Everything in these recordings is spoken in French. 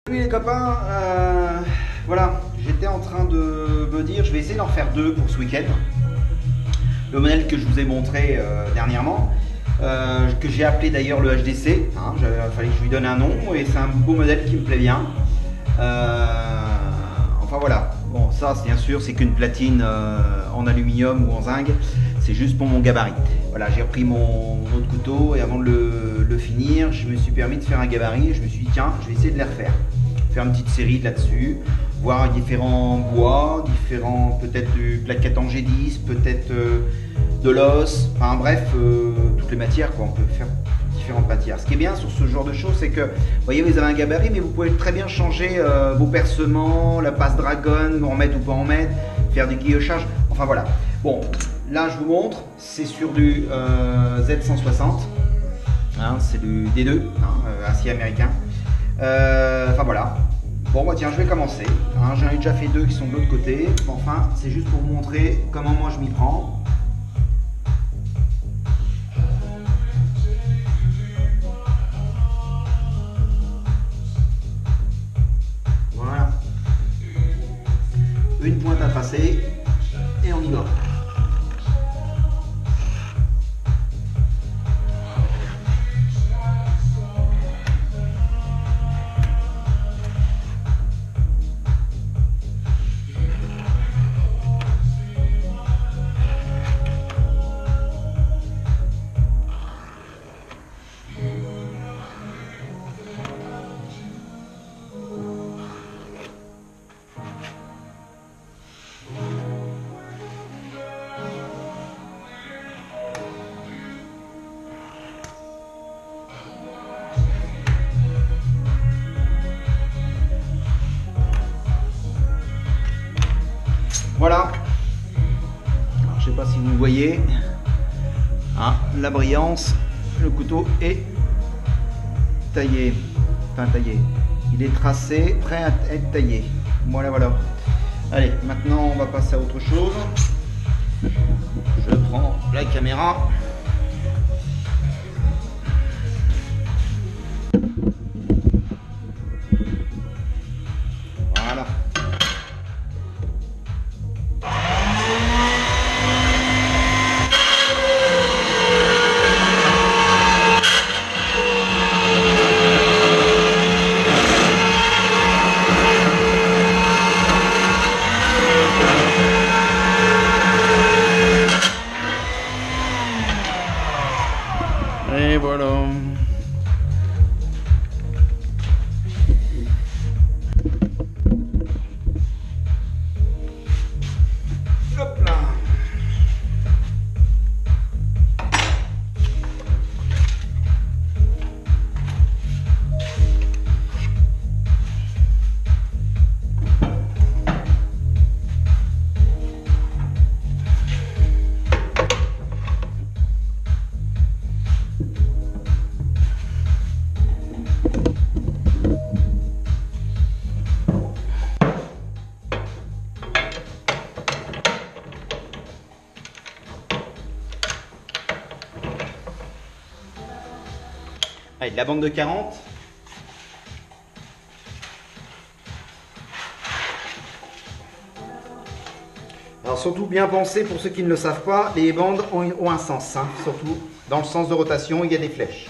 Oui les copains, voilà, j'étais en train de me dire, je vais essayer d'en faire deux pour ce week-end. Le modèle que je vous ai montré dernièrement, que j'ai appelé d'ailleurs le HDC, hein, il fallait que je lui donne un nom et c'est un beau modèle qui me plaît bien. Enfin voilà, bon ça bien sûr c'est qu'une platine en aluminium ou en zinc, c'est juste pour mon gabarit. Voilà, j'ai repris mon autre couteau et avant de le finir, je me suis permis de faire un gabarit et je me suis dit tiens, je vais essayer de les refaire. Faire une petite série là-dessus, voir différents bois, différents peut-être plaquettes en G10, peut-être de l'os, enfin bref, toutes les matières quoi, on peut faire différentes matières. Ce qui est bien sur ce genre de choses, c'est que, vous voyez, vous avez un gabarit, mais vous pouvez très bien changer vos percements, la passe dragon, en mettre ou pas en mettre, faire du guillochage, enfin voilà. Bon, là je vous montre, c'est sur du Z160, hein, c'est du D2, hein, acier américain. Enfin voilà. Bon bah tiens, je vais commencer. Hein, j'en ai déjà fait deux qui sont de l'autre côté. Enfin, c'est juste pour vous montrer comment moi je m'y prends. Voilà. Une pointe à tracer et on y va. Voilà. Alors, je sais pas si vous voyez, hein, la brillance, le couteau est taillé, enfin taillé, il est tracé, prêt à être taillé. Voilà, voilà. Allez, maintenant on va passer à autre chose. Je prends la caméra. Voilà. Et voilà. Hop là. Allez, de la bande de 40. Alors surtout bien penser, pour ceux qui ne le savent pas, les bandes ont un sens, hein, surtout dans le sens de rotation, il y a des flèches.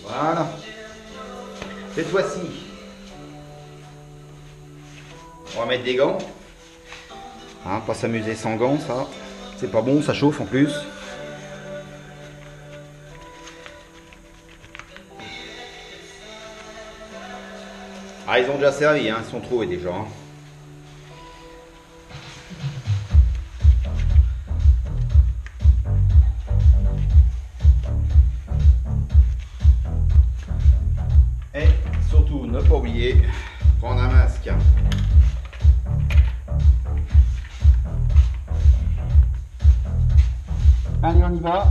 Voilà. Cette fois-ci, on va mettre des gants. Hein, pas s'amuser sans gants, ça. C'est pas bon, ça chauffe en plus. Ah, ils ont déjà servi, hein, ils sont trouvés déjà. Hein. Et surtout, ne pas oublier, prendre un masque. Allez, on y va.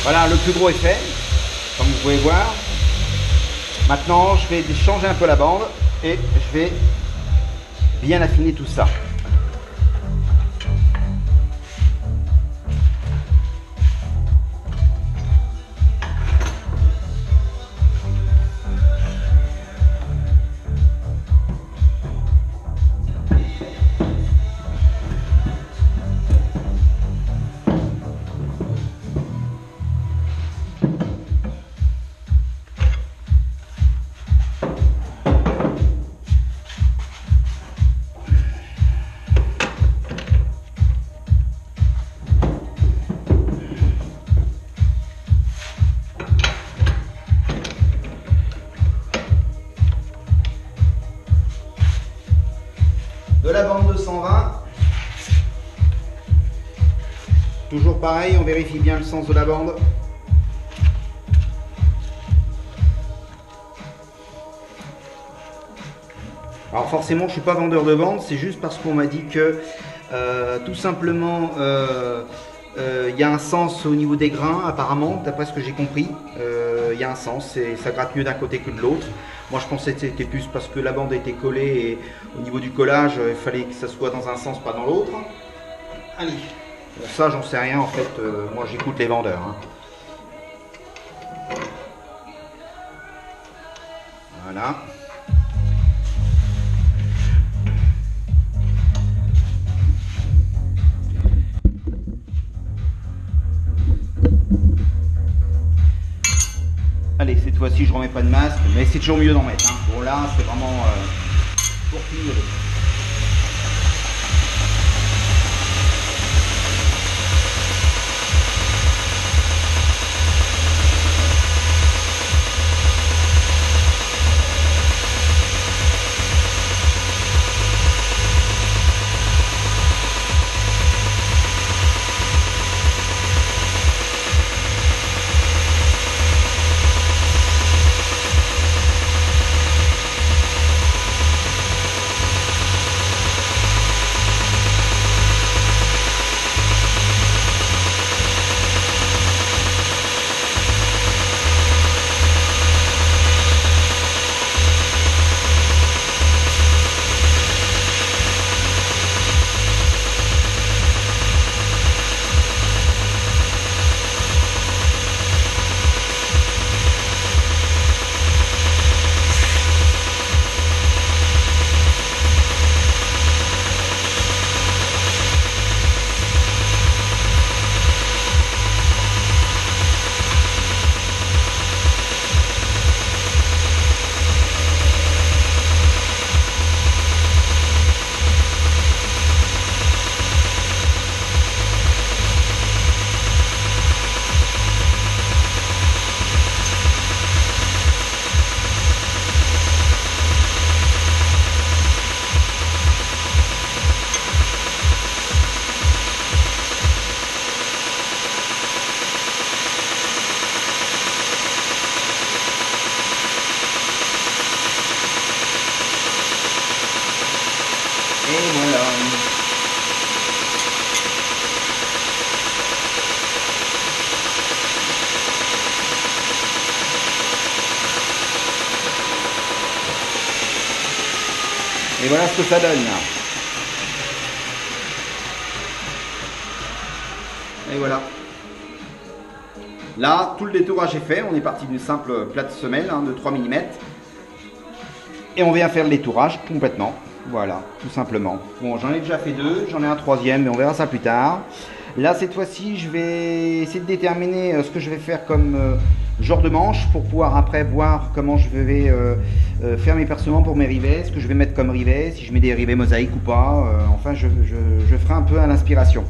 Voilà, le plus gros est fait, comme vous pouvez voir. Maintenant, je vais changer un peu la bande et je vais bien affiner tout ça. De la bande 220, toujours pareil, on vérifie bien le sens de la bande. Alors forcément, je suis pas vendeur de bande, c'est juste parce qu'on m'a dit que tout simplement il y a un sens au niveau des grains apparemment, d'après ce que j'ai compris. Il y a un sens, et ça gratte mieux d'un côté que de l'autre. Moi je pensais que c'était plus parce que la bande était collée et au niveau du collage il fallait que ça soit dans un sens, pas dans l'autre. Allez, bon, ça j'en sais rien en fait, moi j'écoute les vendeurs. Hein. Voilà. Allez, cette fois-ci, je remets pas de masque, mais c'est toujours mieux d'en mettre. Hein. Bon, là, c'est vraiment pour finir. Et voilà. Et voilà ce que ça donne. Et voilà. Là, tout le détourage est fait. On est parti d'une simple plate semelle de 3 mm. Et on vient faire le détourage complètement. Voilà, tout simplement. Bon, j'en ai déjà fait 2. J'en ai un 3e, mais on verra ça plus tard. Là, cette fois-ci, je vais essayer de déterminer ce que je vais faire comme genre de manche pour pouvoir après voir comment je vais faire mes percements pour mes rivets, ce que je vais mettre comme rivets, si je mets des rivets mosaïques ou pas. Enfin, je ferai un peu à l'inspiration.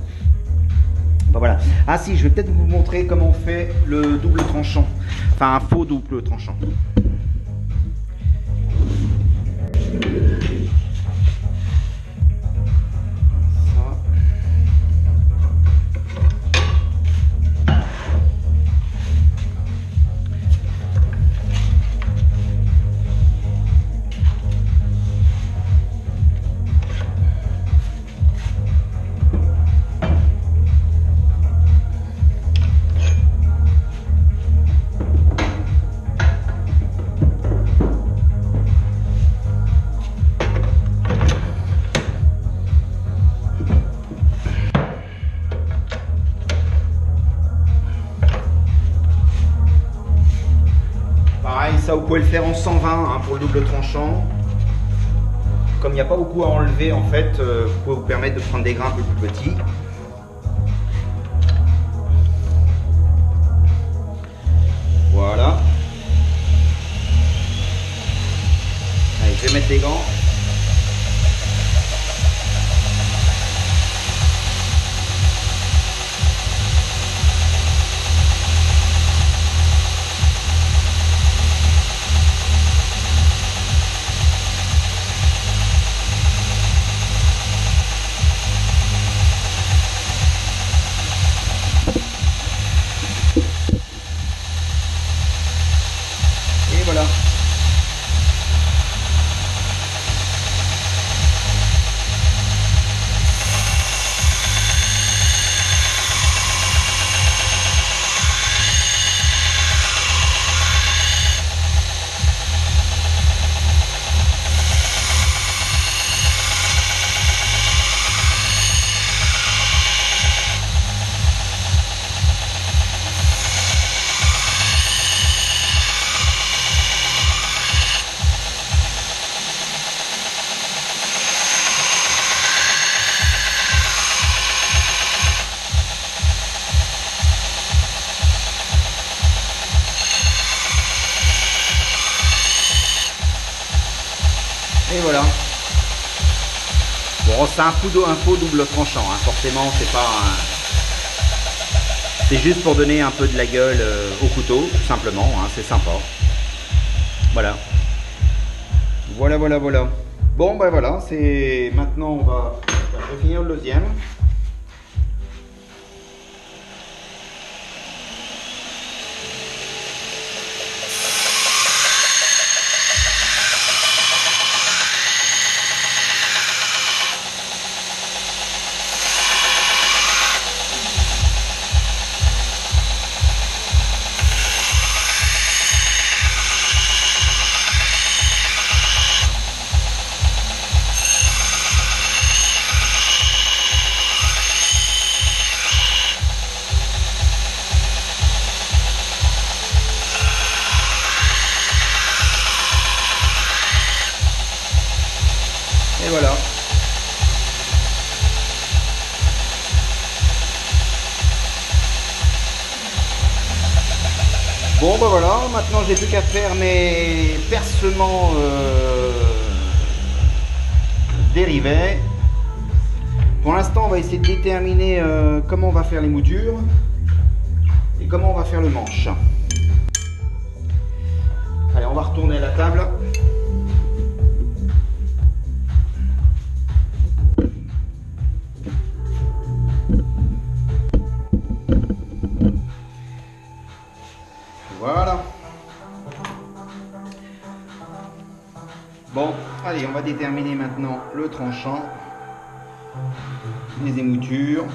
Ben voilà. Ah si, je vais peut-être vous montrer comment on fait le double tranchant. Enfin, un faux double tranchant. Ça, vous pouvez le faire en 120 pour le double tranchant. Comme il n'y a pas beaucoup à enlever, en fait, vous pouvez vous permettre de prendre des grains un peu plus petits. Voilà. Allez, je vais mettre des gants. Voilà. Et voilà. Bon, c'est un faux double tranchant, forcément, c'est pas c'est juste pour donner un peu de la gueule au couteau, tout simplement, c'est sympa. Voilà. Voilà. Bon, ben voilà, c'est maintenant on va finir le deuxième. Et voilà. Bon ben voilà, maintenant j'ai plus qu'à faire mes percements des rivets. Pour l'instant on va essayer de déterminer comment on va faire les moutures et comment on va faire le manche. Allez, on va retourner à la table. Voilà. Bon, allez, on va déterminer maintenant le tranchant. les émoutures.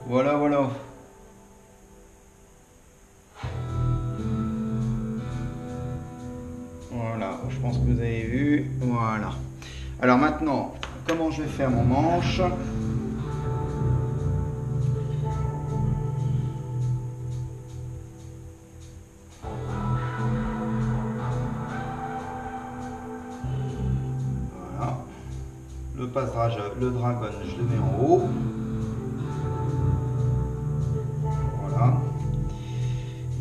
Voilà, voilà. Voilà, je pense que vous avez vu. Voilà. Alors maintenant, comment je vais faire mon manche? Voilà. Le passage, le dragon, je le mets en haut.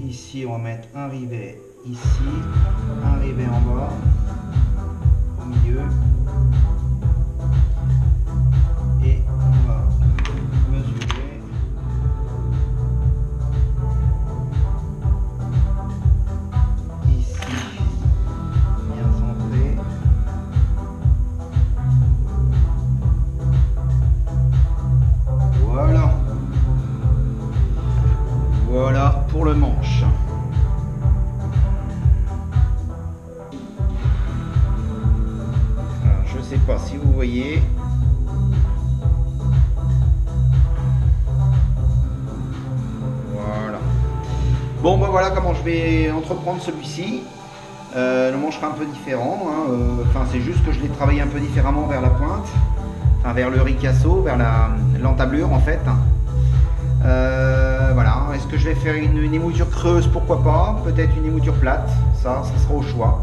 Ici, on va mettre un rivet ici, un rivet en bas, au milieu, et on va mesurer. Ici, bien centré. Voilà. Voilà pour le manche. Alors, je ne sais pas si vous voyez. Voilà. Bon, ben voilà comment je vais entreprendre celui-ci. Le manche sera un peu différent. Enfin, c'est juste que je l'ai travaillé un peu différemment vers la pointe. Enfin, vers le ricasso, vers l'entablure en fait. Voilà, est-ce que je vais faire une émouture creuse? Pourquoi pas, peut-être une émouture plate, ça sera au choix.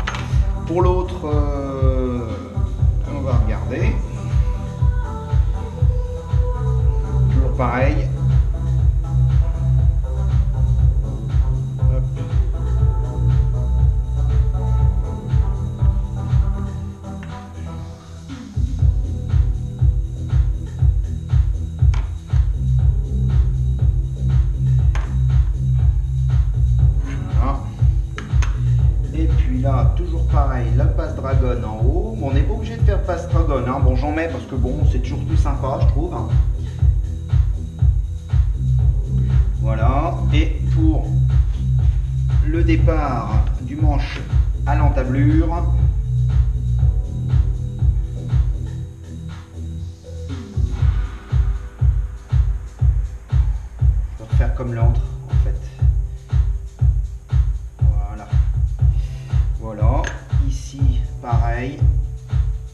Pour l'autre, on va regarder. Toujours pareil. Hop. Là, toujours pareil, la passe dragon en haut. Bon, on n'est pas obligé de faire passe dragon, hein. Bon, j'en mets parce que bon, c'est toujours plus sympa, je trouve. Voilà. Et pour le départ du manche à l'entablure, je vais refaire comme l'antre. Voilà, ici pareil,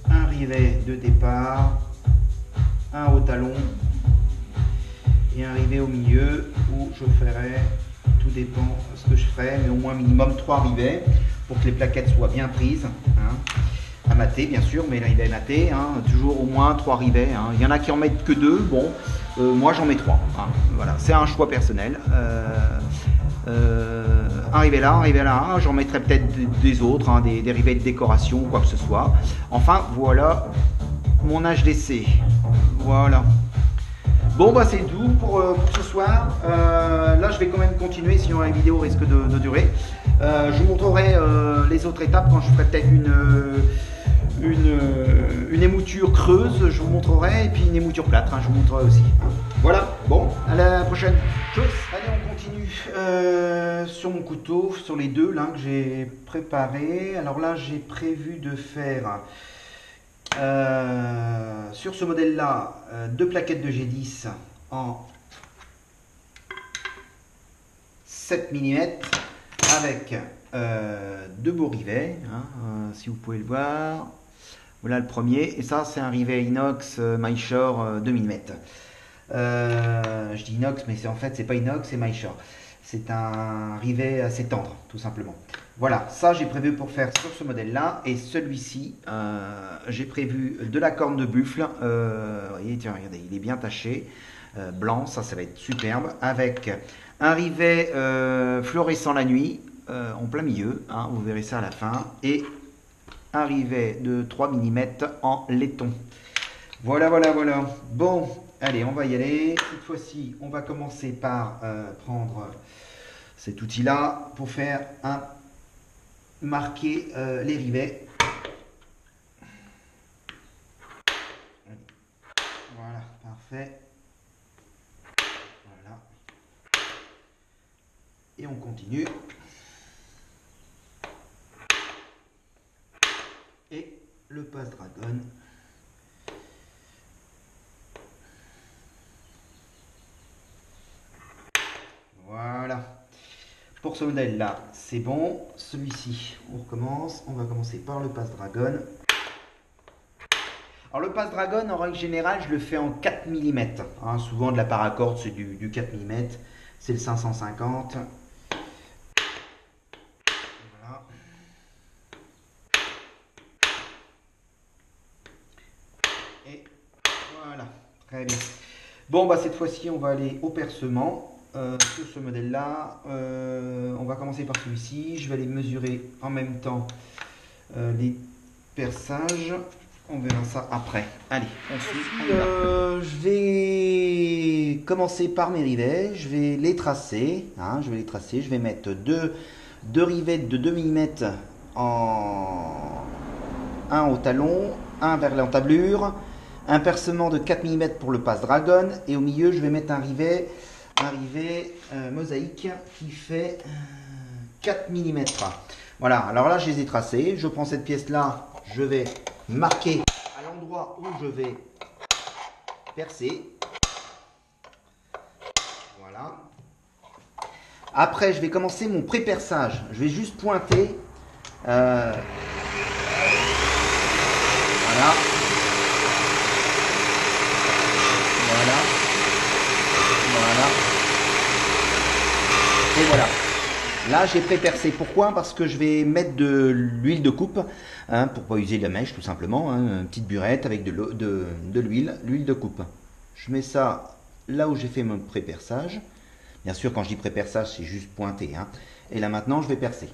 un rivet de départ, un haut talon et un rivet au milieu où je ferai, tout dépend de ce que je ferai, mais au moins minimum 3 rivets pour que les plaquettes soient bien prises, hein, à mater bien sûr, mais les rivets matés, hein, toujours au moins 3 rivets, hein. Il y en a qui en mettent que 2, bon, moi j'en mets 3, hein. Voilà, c'est un choix personnel. Un rivet là, j'en mettrai peut-être des autres, hein, des rivets de décoration ou quoi que ce soit. Enfin, voilà mon HDC. Voilà. Bon, bah c'est tout pour ce soir. Là, je vais quand même continuer, sinon la vidéo risque de durer. Je vous montrerai les autres étapes quand je ferai peut-être une émouture creuse, je vous montrerai, et puis une émouture plate, hein, je vous montrerai aussi. Voilà, bon, à la prochaine. Tchuss. Allez, on continue sur mon couteau, sur les deux là que j'ai préparé. Alors là, j'ai prévu de faire sur ce modèle là 2 plaquettes de G10 en 7 mm avec 2 beaux rivets, hein, si vous pouvez le voir. Voilà le premier, et ça c'est un rivet inox MyShore 2 mm. Je dis inox, mais en fait c'est pas inox, c'est MyShore. C'est un rivet assez tendre, tout simplement. Voilà, ça j'ai prévu pour faire sur ce modèle là, et celui-ci j'ai prévu de la corne de buffle. Vous voyez, tiens, regardez, il est bien taché, blanc, ça va être superbe, avec un rivet fluorescent la nuit en plein milieu, hein, vous verrez ça à la fin, et un rivet de 3 mm en laiton. Voilà, voilà, voilà. Bon, allez, on va y aller. Cette fois-ci, on va commencer par prendre cet outil-là pour faire marquer les rivets. Voilà, parfait. Voilà. Et on continue. Et le passe-dragon. Voilà. Pour ce modèle-là, c'est bon. Celui-ci, on recommence. On va commencer par le passe-dragon. Alors le passe-dragon, en règle générale, je le fais en 4 mm. Hein, souvent de la paracorde, c'est du 4 mm. C'est le 550. Voilà. Et voilà. Très bien. Bon, bah cette fois-ci, on va aller au percement. Sur ce modèle-là, on va commencer par celui-ci. Je vais aller mesurer en même temps les perçages. On verra ça après. Allez, on suit. Je vais commencer par mes rivets. Je vais les tracer. Hein, je vais mettre deux rivets de 2 mm un au talon, un vers l'entablure, un percement de 4 mm pour le passe-dragon, et au milieu, je vais mettre un rivet mosaïque qui fait 4 mm. Voilà, alors là je les ai tracés. Je prends cette pièce là, je vais marquer à l'endroit où je vais percer. Voilà. Après je vais commencer mon pré-perçage. Je vais juste pointer. Voilà. Voilà. Voilà. Et voilà. Là, j'ai pré-percé. Pourquoi? Parce que je vais mettre de l'huile de coupe, hein, pour pas user la mèche, tout simplement. Hein, une petite burette avec de l'huile de coupe. Je mets ça là où j'ai fait mon pré-perçage. Bien sûr, quand je dis pré-perçage, c'est juste pointer. Hein. Et là, maintenant, je vais percer.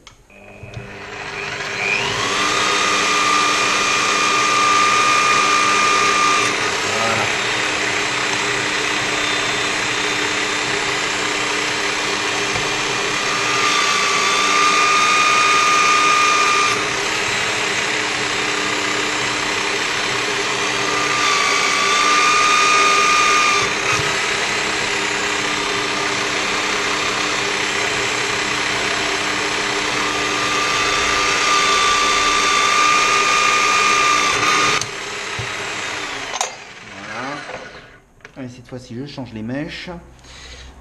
Cette fois-ci, je change les mèches.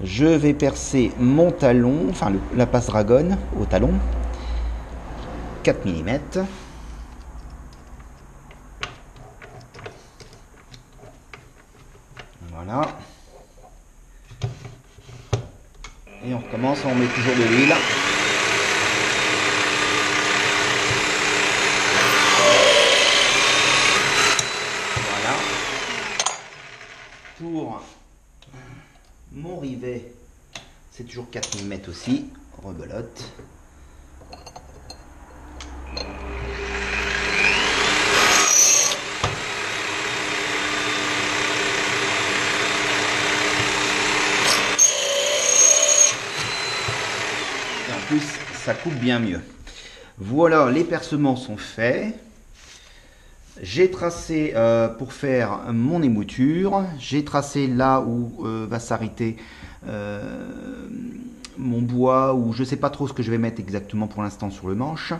Je vais percer mon talon, enfin la passe-dragon au talon, 4 mm. Voilà. Et on recommence, on met toujours de l'huile. Pour mon rivet, c'est toujours 4 mm aussi, rebelote. Et en plus, ça coupe bien mieux. Voilà, les percements sont faits. J'ai tracé pour faire mon émouture, j'ai tracé là où va s'arrêter mon bois, ou je ne sais pas trop ce que je vais mettre exactement pour l'instant sur le manche.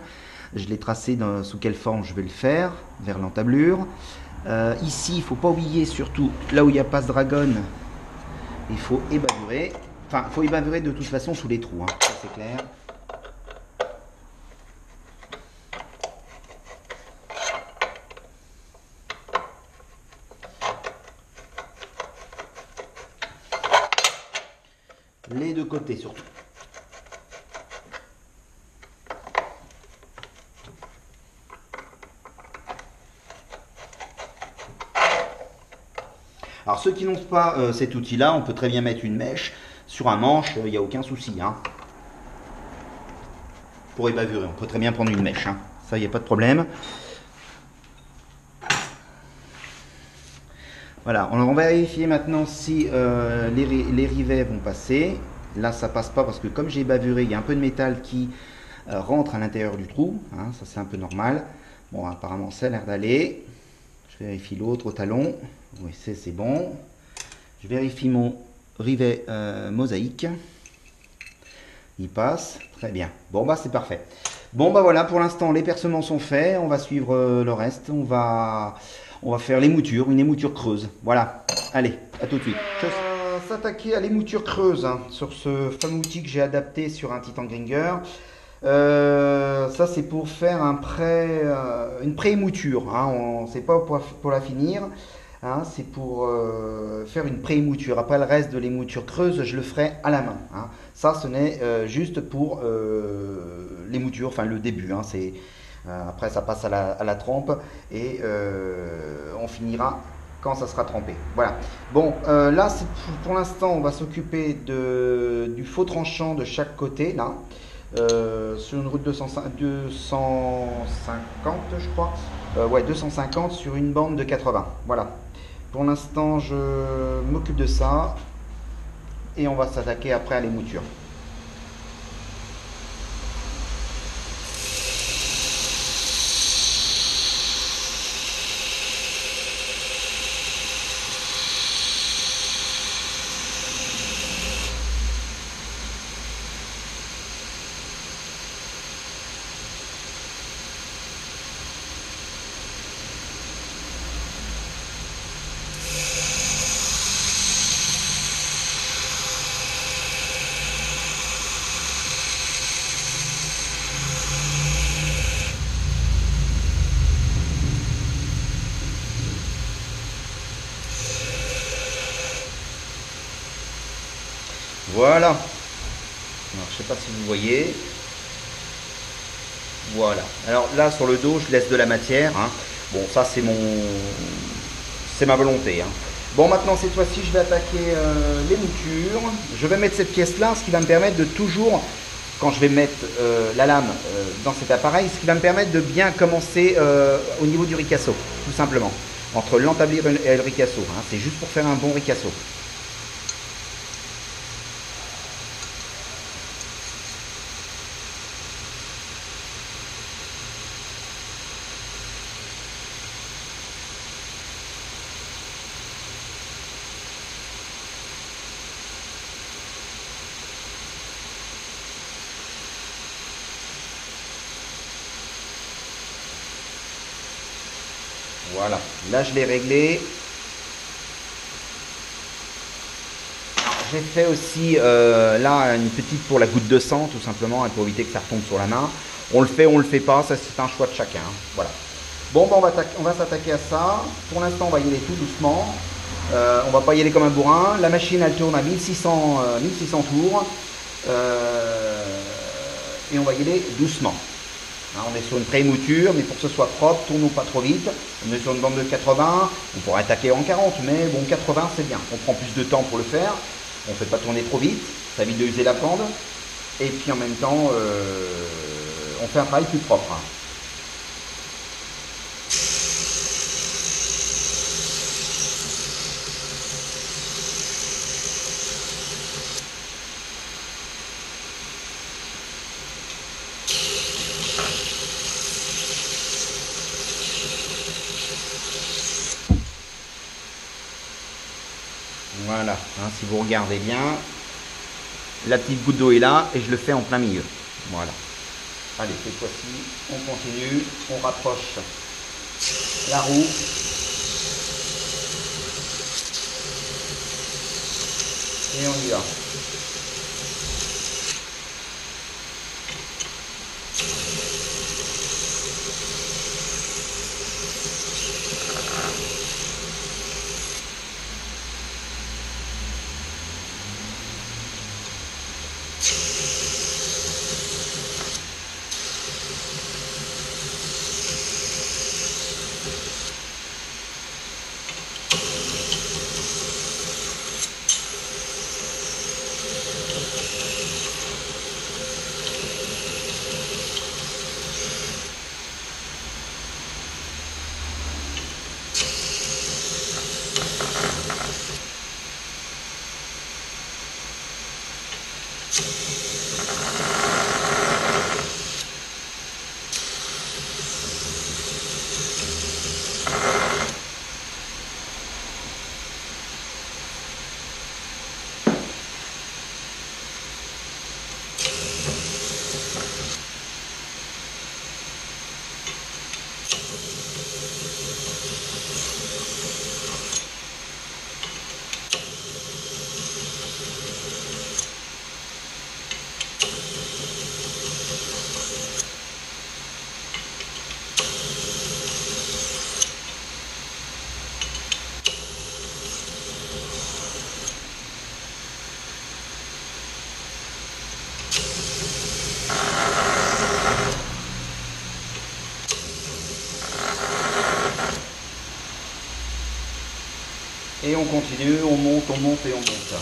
Je l'ai tracé sous quelle forme je vais le faire, vers l'entablure. Ici, il ne faut pas oublier, surtout là où il y a passe-dragon, il faut ébavurer. Enfin, il faut ébavurer de toute façon sous les trous, hein, ça c'est clair. Les deux côtés surtout. Alors ceux qui n'ont pas cet outil-là, on peut très bien mettre une mèche sur un manche, il n'y a aucun souci. Hein. Pour ébavurer, on peut très bien prendre une mèche, hein. Ça, il n'y a pas de problème. Voilà, on va vérifier maintenant si les rivets vont passer. Là, ça passe pas parce que comme j'ai bavuré, il y a un peu de métal qui rentre à l'intérieur du trou. Hein, ça, c'est un peu normal. Bon, apparemment, ça a l'air d'aller. Je vérifie l'autre au talon. Oui, c'est bon. Je vérifie mon rivet mosaïque. Il passe. Très bien. Bon, bah, c'est parfait. Bon, bah voilà, pour l'instant, les percements sont faits. On va suivre le reste. On va faire l'émouture, une émouture creuse. Voilà. Allez, à tout de suite. On va s'attaquer à l'émouture creuse hein, sur ce fameux outil que j'ai adapté sur un Titan Gringer. Ça, c'est pour faire une pré-émouture. Hein. C'est pas pour la finir. Hein, c'est pour faire une pré-émouture. Après le reste de l'émouture creuse, je le ferai à la main. Hein. Ça, ce n'est juste pour l'émouture, enfin le début. Hein, après, ça passe à la trempe et on finira quand ça sera trempé. Voilà. Bon, là, pour l'instant, on va s'occuper du faux tranchant de chaque côté. Là. Sur une route 250, je crois. Ouais, 250 sur une bande de 80. Voilà. Pour l'instant, je m'occupe de ça et on va s'attaquer après à l'émouture. Voilà. Alors, je sais pas si vous voyez. Voilà. Alors là, sur le dos, je laisse de la matière. Hein. Bon, ça, c'est ma volonté. Hein. Bon, maintenant, cette fois-ci, je vais attaquer les moutures. Je vais mettre cette pièce-là, ce qui va me permettre de toujours, quand je vais mettre la lame dans cet appareil, ce qui va me permettre de bien commencer au niveau du ricasso, tout simplement. Entre l'entablir et le ricasso. Hein. C'est juste pour faire un bon ricasso. Voilà, là je l'ai réglé. J'ai fait aussi là une petite pour la goutte de sang tout simplement, pour éviter que ça retombe sur la main. On le fait, on le fait pas, ça c'est un choix de chacun. Voilà. Bon, ben, on va s'attaquer à ça. Pour l'instant, on va y aller tout doucement. On va pas y aller comme un bourrin. La machine elle tourne à 1600 tours. Et on va y aller doucement. Hein, on est sur une pré-mouture, mais pour que ce soit propre, tournons pas trop vite. On est sur une bande de 80, on pourrait attaquer en 40, mais bon, 80 c'est bien. On prend plus de temps pour le faire, on ne fait pas tourner trop vite, ça évite de user la pende, et puis en même temps, on fait un travail plus propre. Hein. Voilà, hein, si vous regardez bien, la petite goutte d'eau est là et je le fais en plein milieu. Voilà. Allez, cette fois-ci, on continue, on rapproche la roue. Et on y va. Et on continue, on monte et on monte.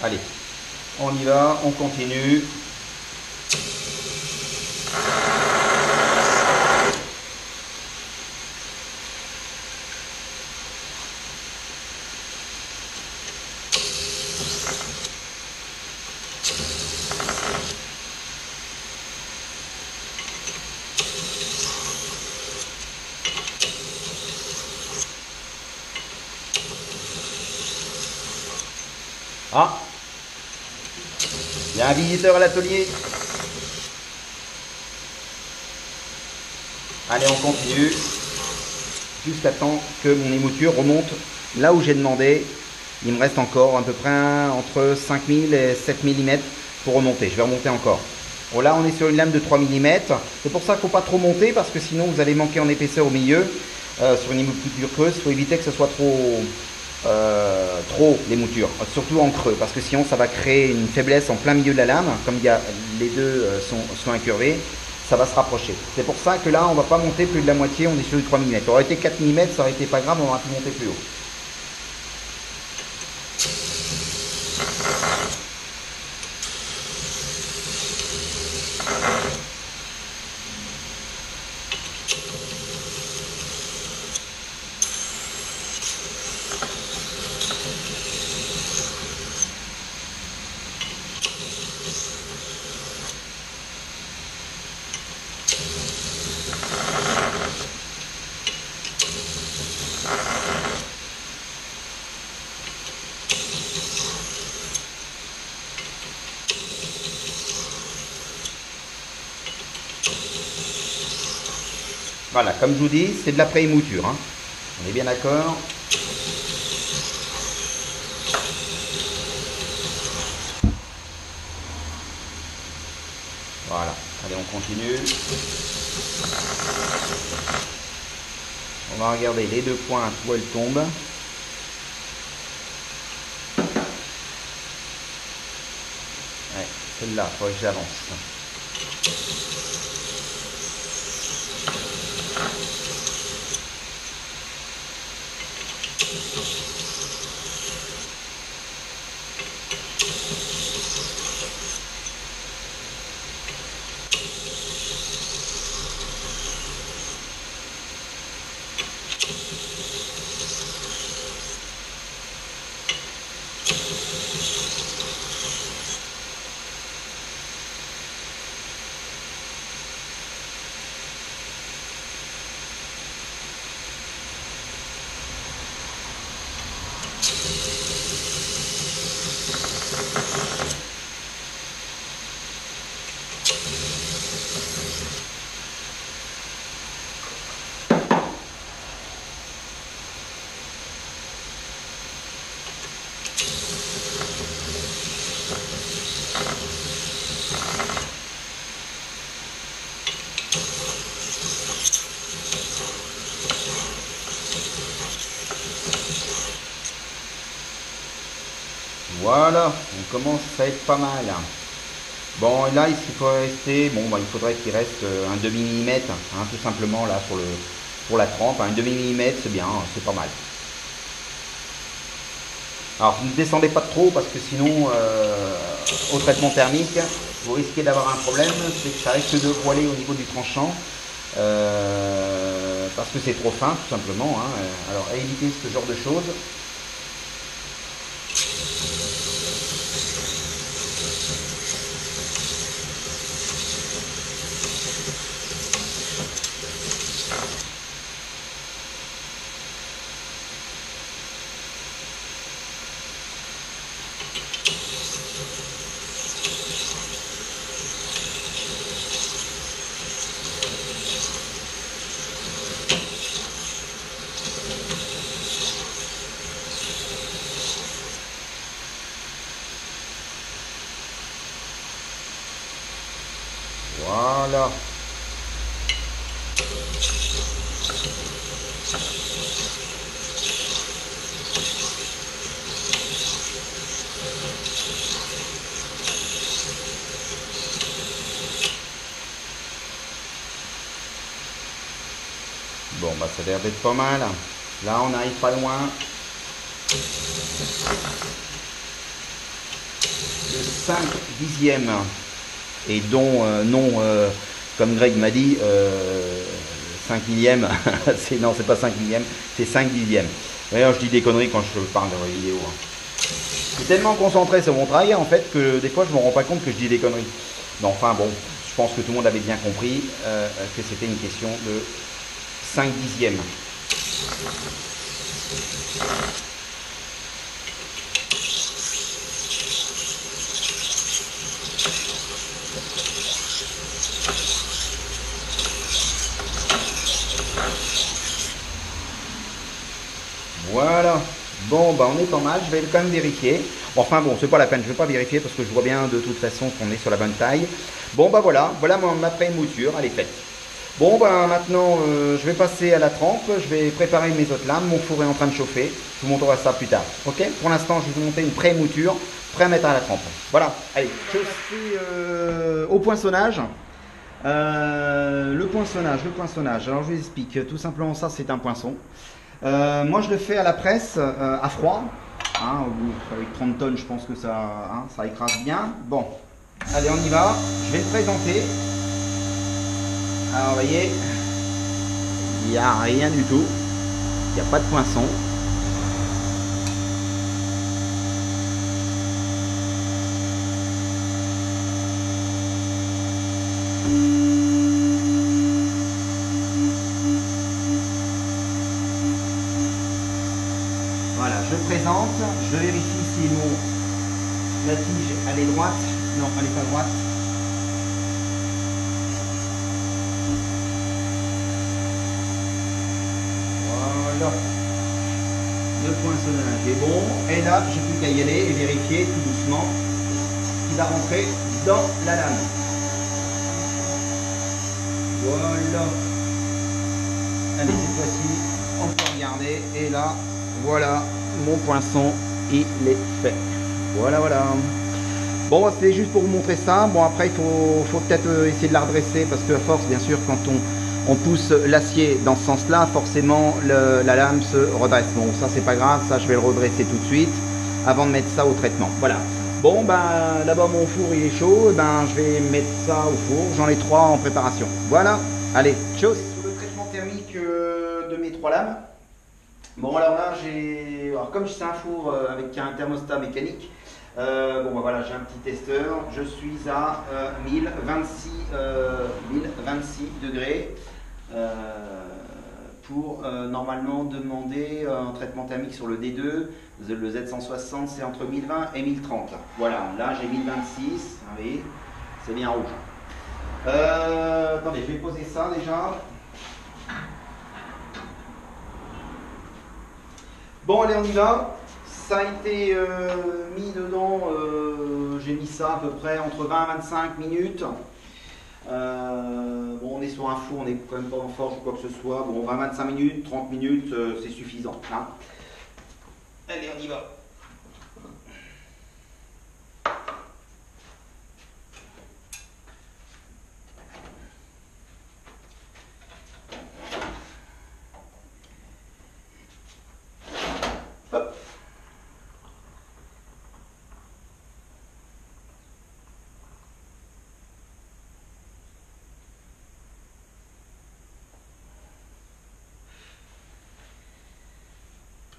Allez, on y va, on continue. Ah, il y a un visiteur à l'atelier. Allez, on continue jusqu'à temps que mon émouture remonte là où j'ai demandé. Il me reste encore à peu près entre 5000 et 7 mm pour remonter. Je vais remonter encore. Bon, là, on est sur une lame de 3 mm. C'est pour ça qu'il ne faut pas trop monter parce que sinon vous allez manquer en épaisseur au milieu. Sur une émouture creuse, il faut éviter que ce soit trop l'émouture, surtout en creux, parce que sinon ça va créer une faiblesse en plein milieu de la lame, comme les deux sont incurvés, ça va se rapprocher. C'est pour ça que là on va pas monter plus de la moitié, on est sur du 3 mm. Ça aurait été 4 mm, ça aurait été pas grave, on aurait pu monter plus haut. Voilà, comme je vous dis, c'est de la pré-émouture, hein. On est bien d'accord. Voilà, allez, on continue. On va regarder les deux pointes où elles tombent. Ouais, celle-là, il faut que j'avance. Voilà, on commence à être pas mal. Bon, et là, il faut rester, bon, bah, il faudrait qu'il reste un demi-millimètre, hein, tout simplement, là, pour la trempe. Un demi-millimètre, c'est bien, c'est pas mal. Alors, ne descendez pas trop, parce que sinon, au traitement thermique, vous risquez d'avoir un problème, c'est que ça risque de voiler au niveau du tranchant, parce que c'est trop fin, tout simplement, hein. Alors, à éviter ce genre de choses. Voilà. Bon, bah ça a l'air d'être pas mal. Là, on n'arrive pas loin. De 5 dixièmes. Et dont, non, comme Greg m'a dit, 5 millièmes. Non, c'est pas 5 millièmes, c'est 5 dixièmes. D'ailleurs, je dis des conneries quand je parle dans les vidéos. Je suis tellement concentré sur mon travail, en fait, que des fois, je me rends pas compte que je dis des conneries. Mais enfin, bon, je pense que tout le monde avait bien compris que c'était une question de 5 dixièmes. Voilà. Bon, bah on est pas mal. Je vais quand même vérifier. Enfin bon, c'est pas la peine. Je vais pas vérifier parce que je vois bien de toute façon qu'on est sur la bonne taille. Bon, bah voilà. Voilà ma pré-mouture. Elle est faite. Bon, bah maintenant, je vais passer à la trempe. Je vais préparer mes autres lames. Mon four est en train de chauffer. Je vous montrerai ça plus tard. Ok? Pour l'instant, je vais vous monter une pré-mouture. Prêt à mettre à la trempe. Voilà. Allez, je suis au poinçonnage. Le poinçonnage. Alors, je vous explique. Tout simplement, ça, c'est un poinçon. Moi je le fais à la presse, à froid, hein, avec 30 tonnes je pense que ça, hein, ça écrase bien. Bon, allez on y va, je vais le présenter. Alors vous voyez, il n'y a rien du tout, il n'y a pas de poinçon. Voilà, je présente, je vérifie si la tige elle est droite. Non, elle n'est pas droite. Voilà. Le poinçonnage est bon. Et là, j'ai plus qu'à y aller et vérifier tout doucement ce qui va rentrer dans la lame. Voilà. Allez, cette fois-ci, on peut regarder. Et là, voilà, mon poinçon, il est fait. Voilà, voilà. Bon, c'était juste pour vous montrer ça. Bon, après, il faut peut-être essayer de la redresser parce que à force, bien sûr, quand on pousse l'acier dans ce sens-là, forcément, la lame se redresse. Bon, ça, c'est pas grave. Ça, je vais le redresser tout de suite avant de mettre ça au traitement. Voilà. Bon, ben, là-bas, mon four, il est chaud. Ben, je vais mettre ça au four. J'en ai 3 en préparation. Voilà. Allez, tchuss. Sur le traitement thermique de mes 3 lames. Bon alors là comme c'est un four avec un thermostat mécanique, bon bah voilà, j'ai un petit testeur, je suis à 1026 degrés pour normalement demander un traitement thermique sur le D2, le Z160 c'est entre 1020 et 1030. Voilà, là j'ai 1026, oui, c'est bien rouge. Attendez, je vais poser ça déjà. Bon allez on y va, ça a été mis dedans, j'ai mis ça à peu près entre 20 et 25 minutes. Bon on est sur un four, on n'est quand même pas en forge ou quoi que ce soit, bon 20-25 minutes, 30 minutes c'est suffisant. Hein. Allez on y va. Hop.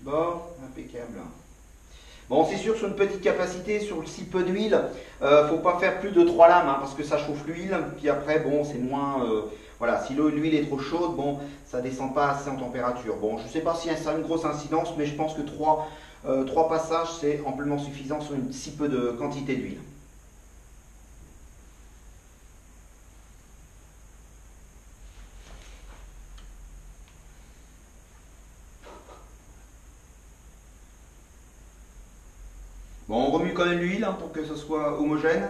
Bon, impeccable. Bon, c'est sûr, sur une petite capacité, sur si peu d'huile, faut pas faire plus de 3 lames, hein, parce que ça chauffe l'huile. Puis après, bon, c'est moins... voilà, si l'huile est trop chaude, bon, ça descend pas assez en température. Bon, je sais pas si ça a une grosse incidence, mais je pense que 3 passages, c'est amplement suffisant sur une si peu de quantité d'huile. Bon, on remue quand même l'huile hein, pour que ce soit homogène.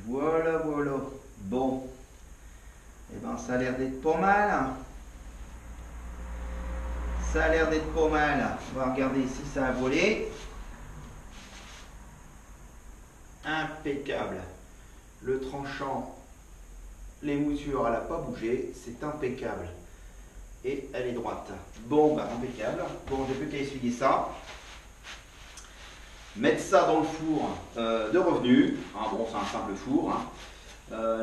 Voilà, voilà. Bon. Eh ben, ça a l'air d'être pas mal. Ça a l'air d'être pas mal. On va regarder si ça a volé. Impeccable. Le tranchant, L'émoussure, elle n'a pas bougé, c'est impeccable. Et elle est droite. Bon, bah impeccable. Bon, j'ai plus qu'à essuyer ça. Mettre ça dans le four de revenu. Ah, bon, c'est un simple four. Hein.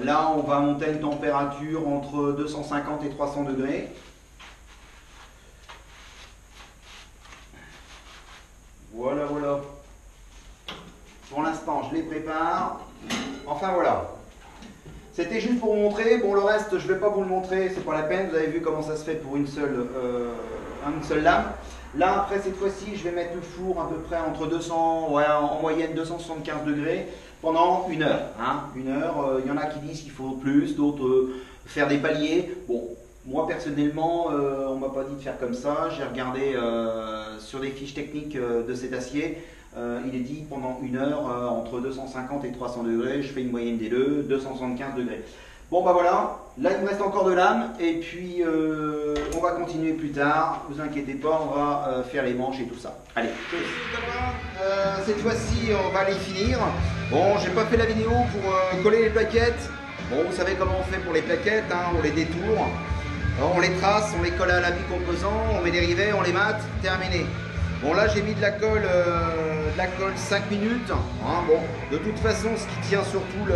Là, on va monter à une température entre 250 et 300 degrés. Voilà, voilà. Pour l'instant, je les prépare. Enfin, voilà. C'était juste pour vous montrer. Bon, le reste, je ne vais pas vous le montrer. C'est pas la peine. Vous avez vu comment ça se fait pour une seule lame. Là, après, cette fois-ci, je vais mettre le four à peu près entre 200, ouais, en moyenne 275 degrés pendant 1 heure. Hein. 1 heure, y en a qui disent qu'il faut plus, d'autres faire des paliers. Bon, moi, personnellement, on ne m'a pas dit de faire comme ça. J'ai regardé sur des fiches techniques de cet acier. Il est dit pendant 1 heure, entre 250 et 300 degrés. Je fais une moyenne des deux, 275 degrés. Bon bah voilà, là il me reste encore de lames et puis on va continuer plus tard, vous inquiétez pas, on va faire les manches et tout ça. Allez, cette fois-ci on va les finir. Bon, j'ai pas fait la vidéo pour coller les plaquettes. Bon, vous savez comment on fait pour les plaquettes, hein, on les détourne, on les trace, on les colle à la bicomposant, on met des rivets, on les mate, terminé. Bon là j'ai mis de la colle 5 minutes. Hein, bon, de toute façon ce qui tient surtout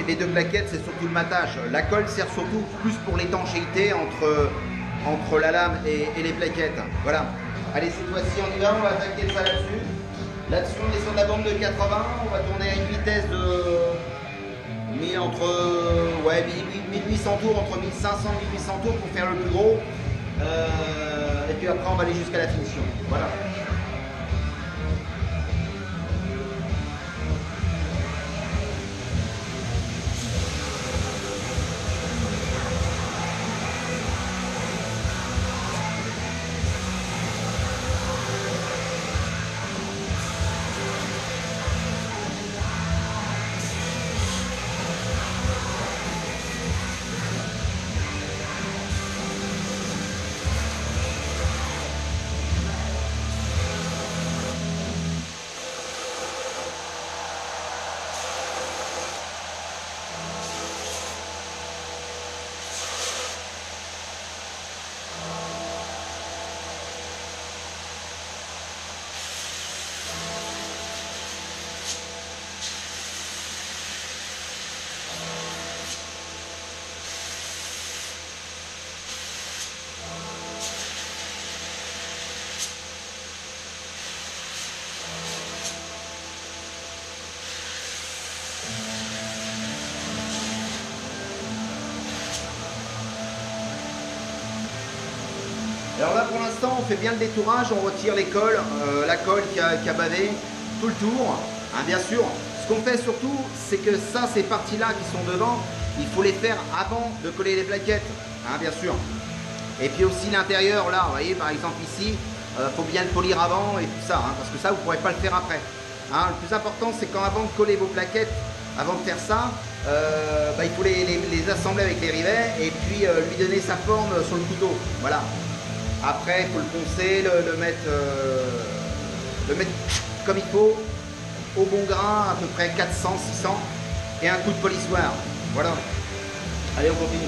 les deux plaquettes, c'est surtout le matage. La colle sert surtout plus pour l'étanchéité entre la lame et les plaquettes. Voilà. Allez, cette fois-ci on y va, on va attaquer ça là-dessus. Là-dessus on est sur de la bande de 80, on va tourner à une vitesse de entre 1800 tours, entre 1500 et 1800 tours pour faire le plus gros. Et puis après on va aller jusqu'à la finition. Voilà. Alors là pour l'instant on fait bien le détourage, on retire les cols, la colle qui a bavé, tout le tour, hein, bien sûr. Ce qu'on fait surtout c'est que ça, ces parties là qui sont devant, il faut les faire avant de coller les plaquettes, hein, bien sûr. Et puis aussi l'intérieur là, vous voyez par exemple ici, faut bien le polir avant et tout ça, hein, parce que ça vous ne pourrez pas le faire après. Hein, le plus important c'est quand avant de coller vos plaquettes, avant de faire ça, il faut les assembler avec les rivets et puis lui donner sa forme sur le couteau, voilà. Après, il faut le poncer, le mettre comme il faut, au bon grain, à peu près 400, 600, et un coup de polissoir. Voilà. Allez, on continue.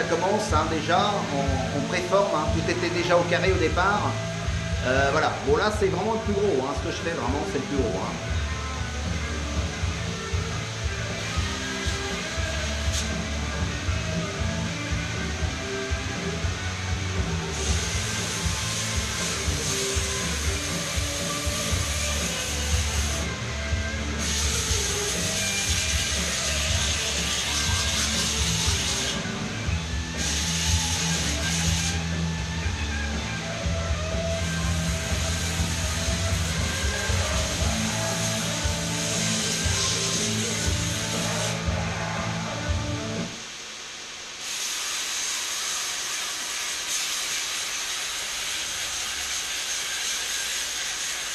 ça commence hein, déjà, on préforme, hein, tout était déjà au carré au départ. Voilà, bon là c'est vraiment le plus gros, hein, ce que je fais vraiment c'est le plus gros. Hein.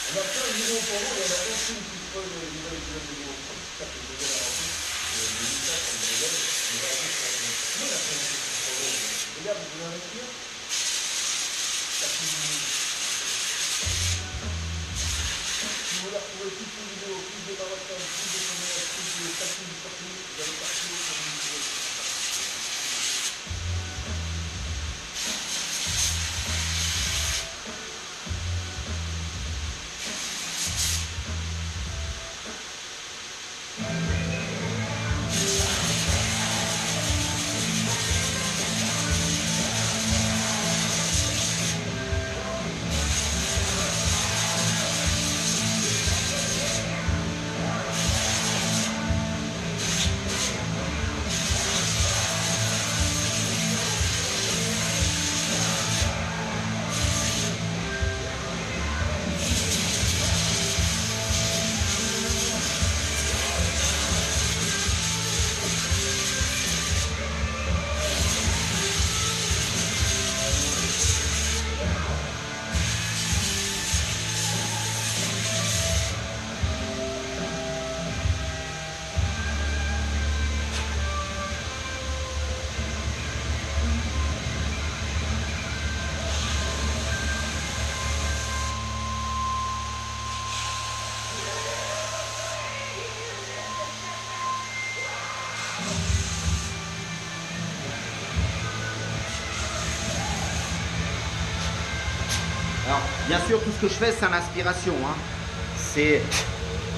On a plein de vidéos pour vous, il y en a aucune qui se pose une nouvelle épisode de vidéo. J'espère que vous avez la rencontre. Le message, comme vous l'avez, il va aller sur le. Comment la présentation de ce projet? Les gars, vous voulez investir? Si vous voulez retrouver toutes les vidéos, plus de baratons, plus de commerce, plus de statuts, vous allez partir sur une vidéo. Alors, bien sûr, tout ce que je fais, c'est en inspiration. Hein.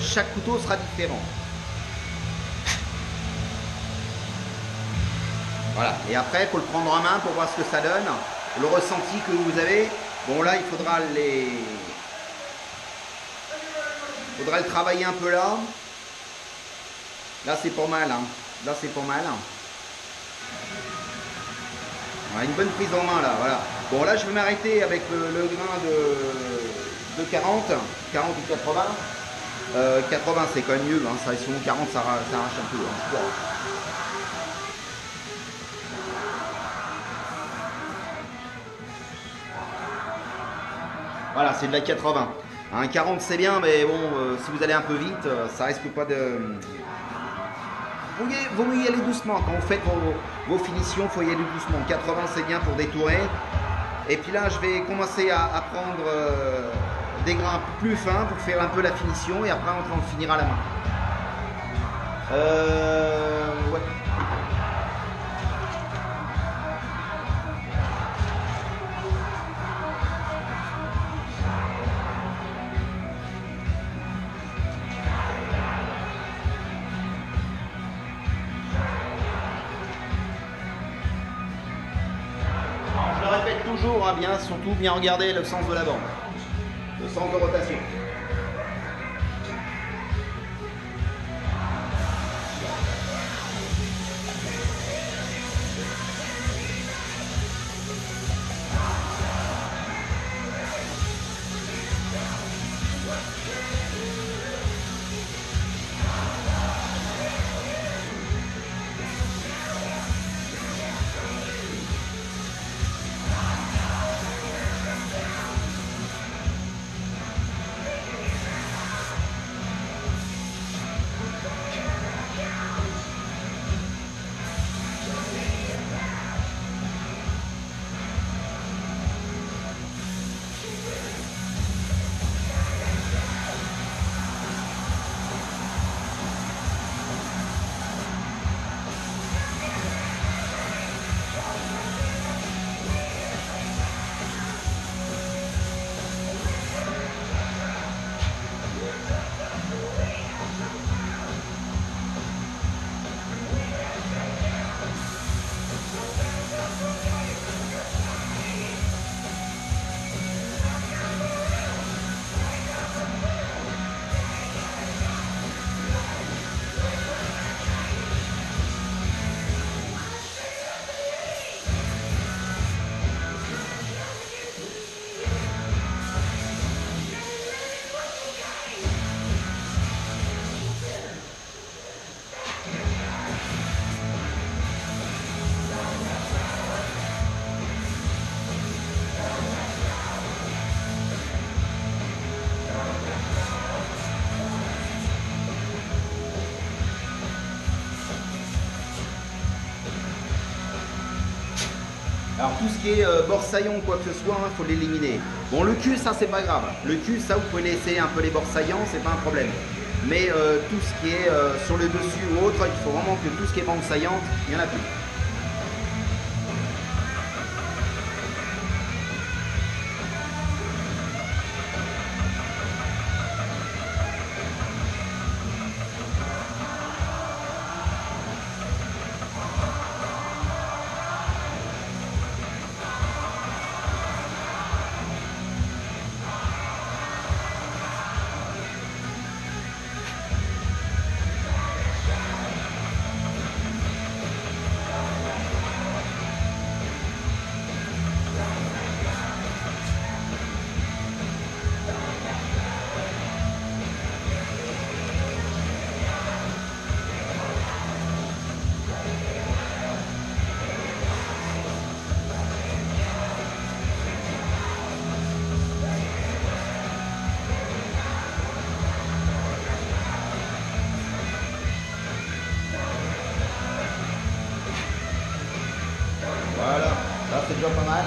Chaque couteau sera différent. Voilà. Et après, il faut le prendre en main pour voir ce que ça donne. Le ressenti que vous avez. Bon, là, il faudra le travailler un peu là. Là, c'est pas mal. Hein. Là, c'est pas mal. Voilà, une bonne prise en main là, voilà. Bon là je vais m'arrêter avec le grain de 40 ou 80. 80 c'est quand même mieux, hein. Ça, sinon 40 ça arrache un peu. Hein. Voilà, c'est de la 80. Un 40 c'est bien, mais bon, si vous allez un peu vite, ça risque pas de... Vaut mieux y aller doucement. Quand vous faites vos finitions, il faut y aller doucement. 80 c'est bien pour détourer. Et puis là, je vais commencer à prendre des grains plus fins pour faire un peu la finition. Et après, on va en finir à la main. Ouais. Toujours hein, bien, surtout bien regarder le sens de la bande, le sens de rotation. Alors tout ce qui est bord saillant ou quoi que ce soit, il faut l'éliminer. Bon, le cul, ça c'est pas grave. Le cul, ça vous pouvez laisser un peu les bords saillants, c'est pas un problème. Mais tout ce qui est sur le dessus ou autre, il faut vraiment que tout ce qui est bande saillante, il n'y en a plus. Voilà, ça c'est déjà pas mal.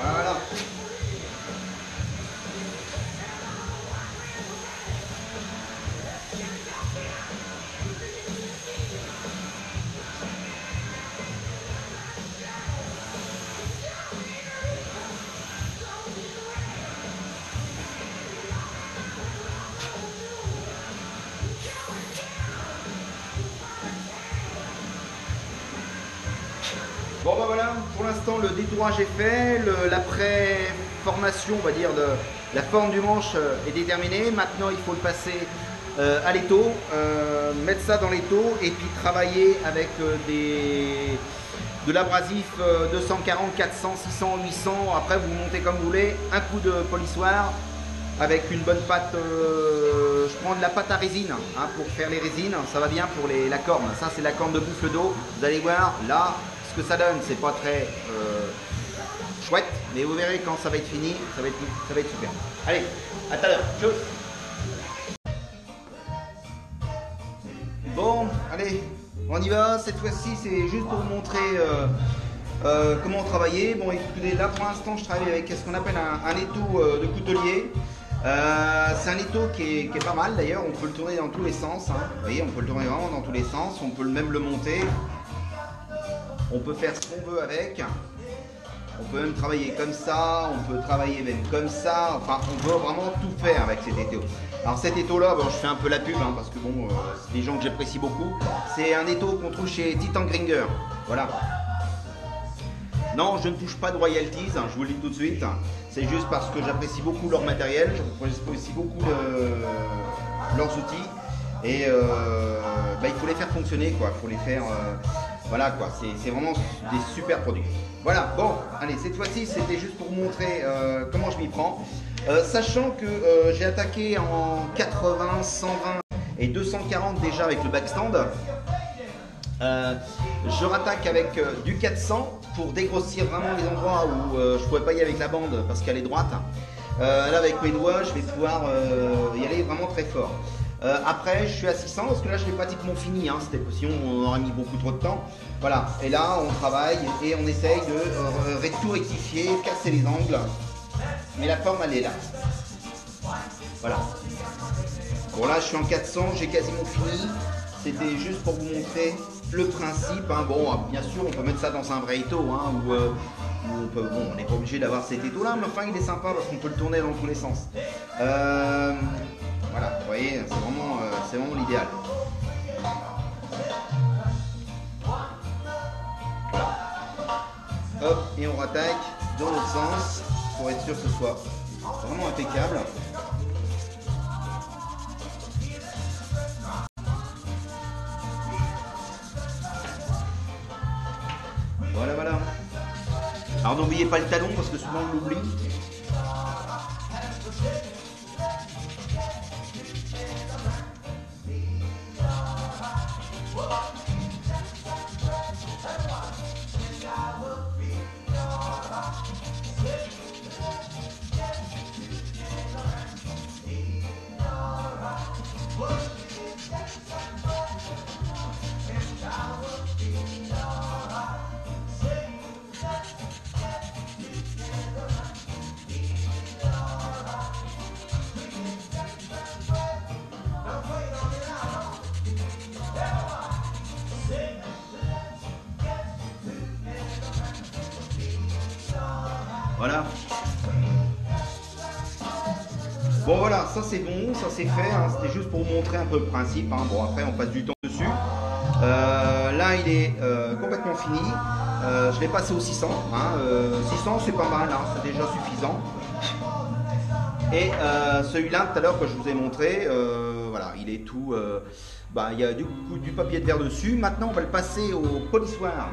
Voilà. Bon bah voilà, pour l'instant le détourage est fait, l'après-formation, on va dire, de la forme du manche est déterminée. Maintenant il faut le passer à l'étau, mettre ça dans l'étau et puis travailler avec de l'abrasif 240, 400, 600, 800. Après vous montez comme vous voulez, un coup de polissoir avec une bonne pâte, je prends de la pâte à résine hein, pour faire les résines, ça va bien pour la corne. Ça c'est la corne de bouffle d'eau, vous allez voir là ce que ça donne, c'est pas très chouette, mais vous verrez quand ça va être fini, ça va être super. Allez, à tout à l'heure, ciao. Bon, allez, on y va, cette fois-ci c'est juste pour vous montrer comment travailler. Bon écoutez, là pour l'instant je travaille avec ce qu'on appelle un étau de coutelier. C'est un étau qui est pas mal d'ailleurs, on peut le tourner dans tous les sens, hein. Vous voyez, on peut le tourner vraiment dans tous les sens, on peut même le monter. On peut faire ce qu'on veut avec, on peut même travailler comme ça, on peut travailler même comme ça, enfin on peut vraiment tout faire avec cet étau. Alors cet étau là, bon, je fais un peu la pub hein, parce que bon, c'est des gens que j'apprécie beaucoup. C'est un étau qu'on trouve chez Titan Gringer, voilà. Non, je ne touche pas de royalties, hein, je vous le dis tout de suite. C'est juste parce que j'apprécie beaucoup leur matériel, j'apprécie beaucoup leurs outils. Et bah, il faut les faire fonctionner, quoi. Il faut les faire Voilà quoi, c'est vraiment des super produits. Voilà, bon, allez, cette fois-ci c'était juste pour vous montrer comment je m'y prends. Sachant que j'ai attaqué en 80, 120 et 240 déjà avec le backstand. Je rattaque avec du 400 pour dégrossir vraiment les endroits où je ne pourrais pas y aller avec la bande parce qu'elle est droite. Là avec mes doigts je vais pouvoir y aller vraiment très fort. Après je suis à 600 parce que là je l'ai pratiquement fini, hein. Sinon on aurait mis beaucoup trop de temps. Voilà, et là on travaille et on essaye de tout rectifier, casser les angles. Mais la forme elle est là. Voilà. Bon là je suis en 400, j'ai quasiment fini. C'était juste pour vous montrer le principe. Hein. Bon, bien sûr, on peut mettre ça dans un vrai étau, hein, où on n'est pas obligé d'avoir cet étau-là, mais enfin, il est sympa parce qu'on peut le tourner dans tous les sens. Voilà, vous voyez, c'est vraiment l'idéal. Voilà. Hop, et on rattaque dans l'autre sens pour être sûr que ce soit vraiment impeccable. Voilà, voilà. Alors n'oubliez pas le talon parce que souvent on l'oublie. Voilà. Bon voilà, ça c'est bon, ça c'est fait, hein. C'était juste pour vous montrer un peu le principe, hein. Bon après on passe du temps dessus. Là il est complètement fini. Je l'ai passé au 600. Hein. 600 c'est pas mal, hein. C'est déjà suffisant. Et celui-là tout à l'heure que je vous ai montré, voilà, il est tout. Il y a du papier de verre dessus. Maintenant on va le passer au polissoir.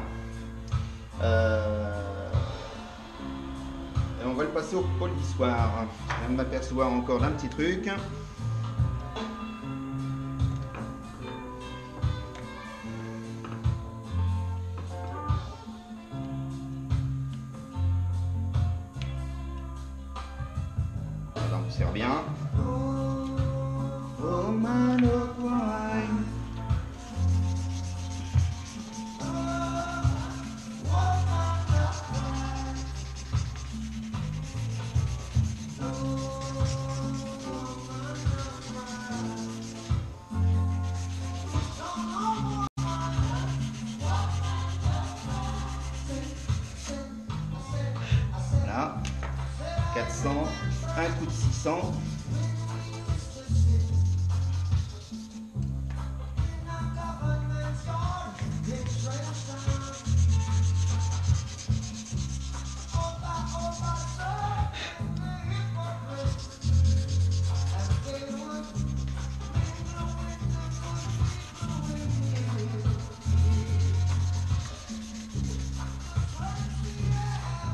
On va le passer au polissoir. Je viens de m'apercevoir encore d'un petit truc. Voilà, on sert bien. Oh man of wine. Voilà, 400, un coup de 600.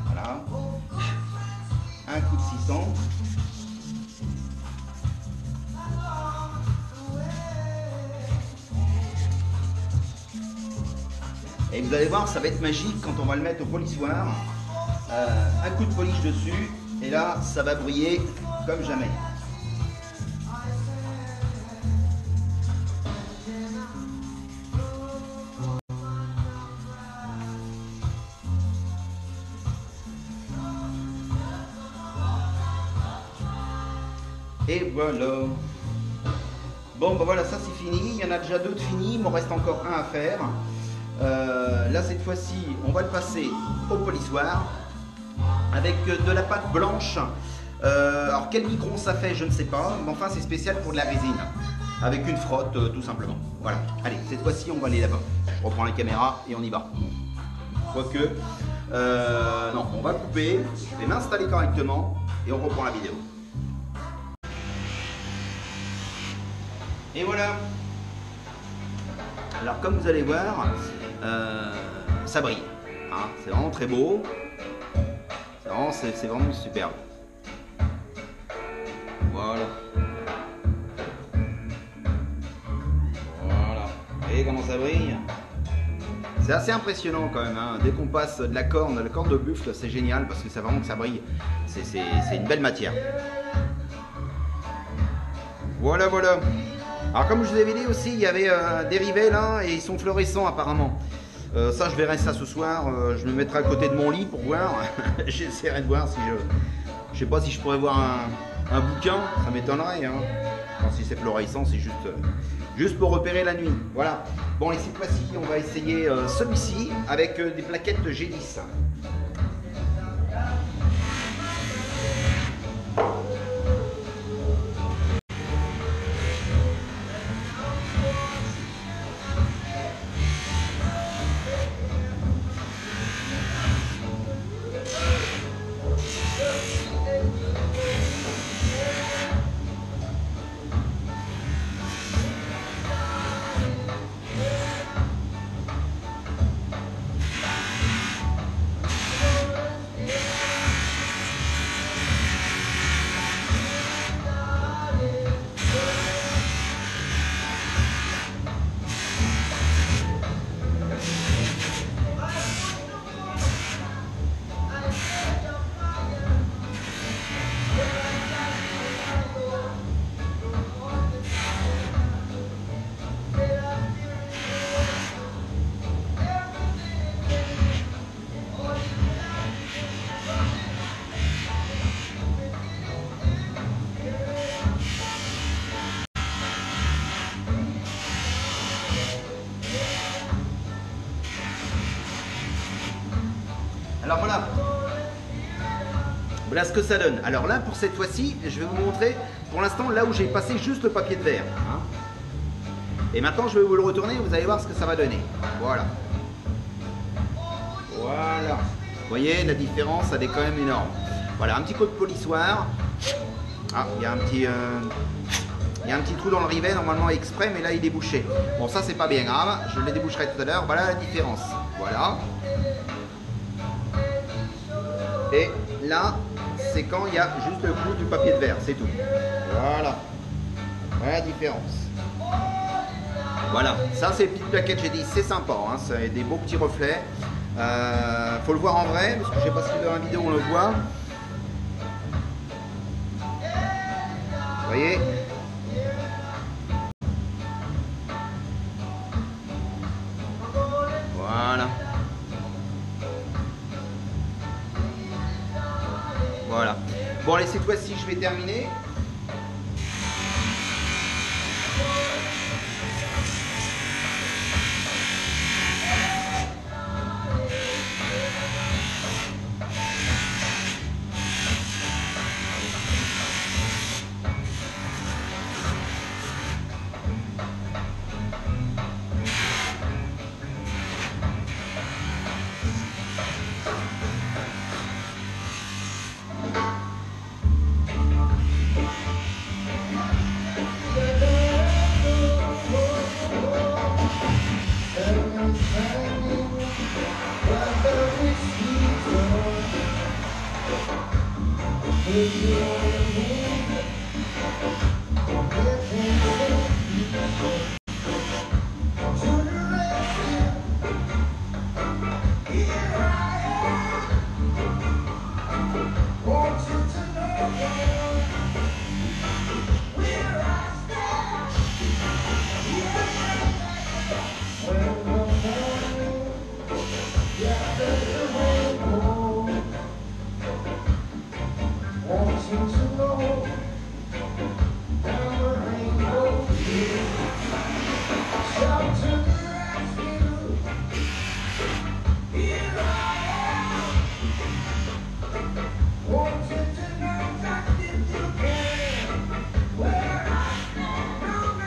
Voilà, un coup de 600. Et vous allez voir, ça va être magique quand on va le mettre au polissoir. Un coup de polish dessus, et là, ça va briller comme jamais. Et voilà. Bon, ben voilà, ça c'est fini. Il y en a déjà d'autres finis. Il m'en reste encore un à faire. Là, cette fois-ci, on va le passer au polissoir avec de la pâte blanche. Alors, quel micron ça fait, je ne sais pas. Mais enfin, c'est spécial pour de la résine. Avec une frotte, tout simplement. Voilà. Allez, cette fois-ci, on va aller là-bas. Je reprends la caméra et on y va. Quoique, non, on va couper. Je vais m'installer correctement et on reprend la vidéo. Et voilà. Alors comme vous allez voir, ça brille. Hein, c'est vraiment très beau. C'est vraiment superbe. Voilà. Voilà. Vous voyez comment ça brille? C'est assez impressionnant quand même. Hein. Dès qu'on passe de la corne de buffle, c'est génial parce que c'est vraiment que ça brille. C'est une belle matière. Voilà, voilà. Alors comme je vous avais dit aussi, il y avait des rivets là et ils sont fluorescents apparemment. Ça, je verrai ça ce soir. Je me mettrai à côté de mon lit pour voir. J'essaierai de voir si je sais pas si je pourrais voir un bouquin. Ça m'étonnerait. Hein. Enfin, si c'est fluorescent, c'est juste pour repérer la nuit. Voilà. Bon, et cette fois-ci, on va essayer celui-ci avec des plaquettes G10. Alors voilà. Voilà ce que ça donne. Alors là, pour cette fois-ci, je vais vous montrer pour l'instant là où j'ai passé juste le papier de verre. Hein. Et maintenant, je vais vous le retourner et vous allez voir ce que ça va donner. Voilà. Voilà. Vous voyez, la différence, elle est quand même énorme. Voilà, un petit coup de polissoir. Ah, il y a un petit trou dans le rivet, normalement exprès, mais là, il est bouché. Bon, ça, c'est pas bien grave. Je le déboucherai tout à l'heure. Voilà la différence. Voilà. Et là, c'est quand il y a juste le coup du papier de verre, c'est tout. Voilà. Voilà la différence. Voilà, ça c'est les petites plaquettes G10, c'est sympa, hein, c'est des beaux petits reflets. Faut le voir en vrai, parce que je sais pas si dans la vidéo on le voit. Vous voyez? Voilà. Voilà. Bon allez, cette fois-ci je vais terminer.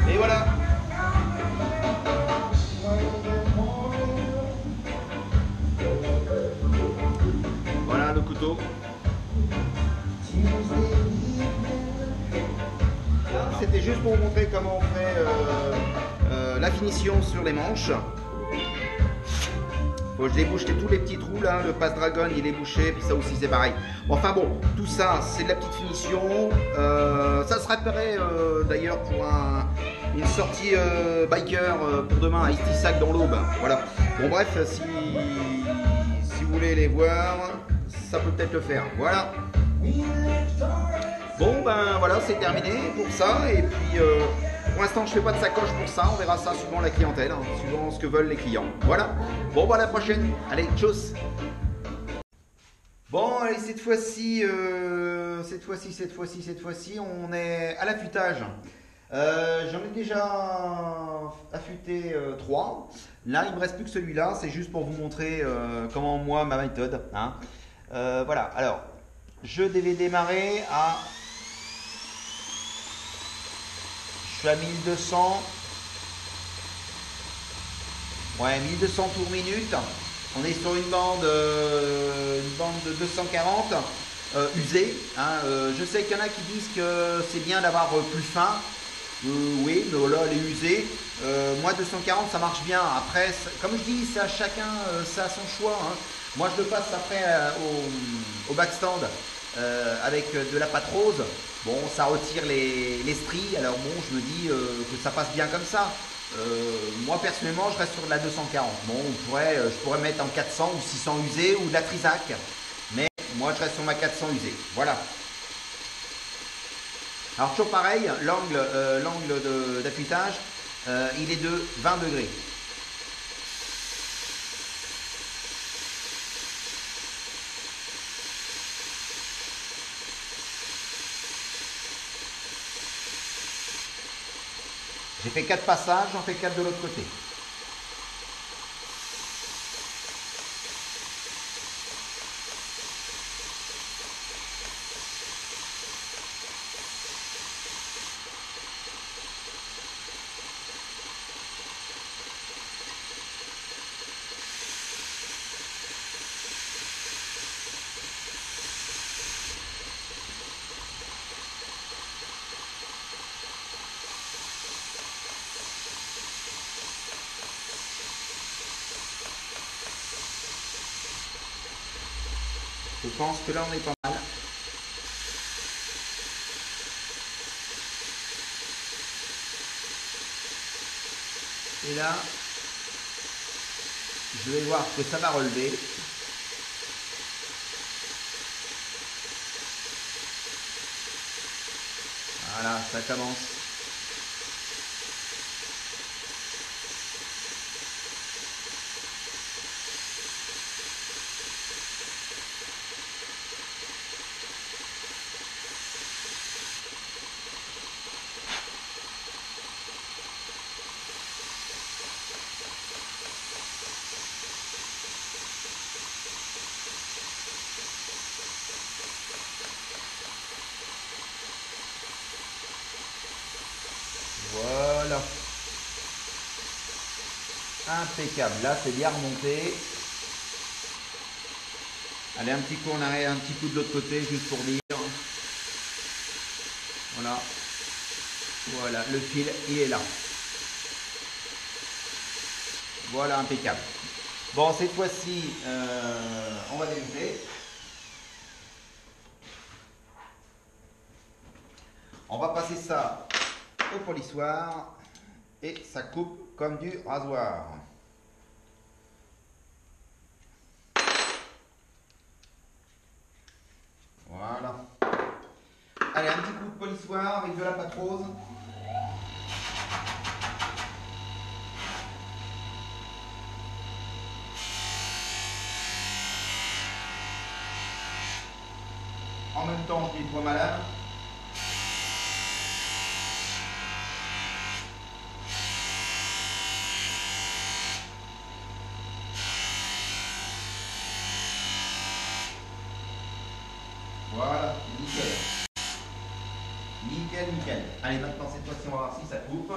Et voilà. Voilà le couteau. C'était juste pour vous montrer comment on fait la finition sur les manches. Faut que je débouche tous les petits trous là, le passe-dragon il est bouché, puis ça aussi c'est pareil. Bon, enfin bon, tout ça c'est de la petite finition. Ça se rappellerait d'ailleurs pour une sortie biker pour demain à Istisac dans l'Aube. Voilà. Bon bref, si vous voulez les voir, ça peut peut-être le faire. Voilà. Bon ben voilà, c'est terminé pour ça. Et puis pour l'instant je fais pas de sacoche pour ça, on verra ça suivant la clientèle, hein, suivant ce que veulent les clients. Voilà. Bon bah à la prochaine. Allez, tchuss. Bon allez, cette fois-ci, on est à l'affûtage. J'en ai déjà affûté 3. Là il me reste plus que celui-là, c'est juste pour vous montrer comment moi ma méthode. Hein. Voilà, alors je devais démarrer à... Je suis à 1200. Ouais, 1200 tours minute. On est sur une bande de 240 usée. Hein. Je sais qu'il y en a qui disent que c'est bien d'avoir plus fin. Oui, mais là, elle est usée. Moi, 240, ça marche bien. Après, comme je dis, c'est à chacun, c'est à son choix. Hein. Moi, je le passe après au backstand avec de la pâte rose. Bon, ça retire les stries. Alors bon, je me dis que ça passe bien comme ça. Moi, personnellement, je reste sur de la 240. Bon, je pourrais mettre en 400 ou 600 usée ou de la Trisac. Mais moi, je reste sur ma 400 usée. Voilà. Alors toujours pareil, l'angle d'affûtage, il est de 20 degrés. J'ai fait 4 passages, j'en fais 4 de l'autre côté. Je pense que là on est pas mal. Et là, je vais voir que ça va relever. Voilà, ça commence. Voilà. Impeccable. Là, c'est bien remonté. Allez, un petit coup en arrière, un petit coup de l'autre côté, juste pour dire. Voilà. Voilà, le fil, il est là. Voilà, impeccable. Bon, cette fois-ci, on va démonter. On va passer ça au polissoir et ça coupe comme du rasoir. Voilà. Allez, un petit coup de polissoir avec de la pâte rose. En même temps, je nettoie ma lame. Voilà, nickel. Nickel, nickel. Allez, maintenant, cette fois-ci, on va voir si ça coupe.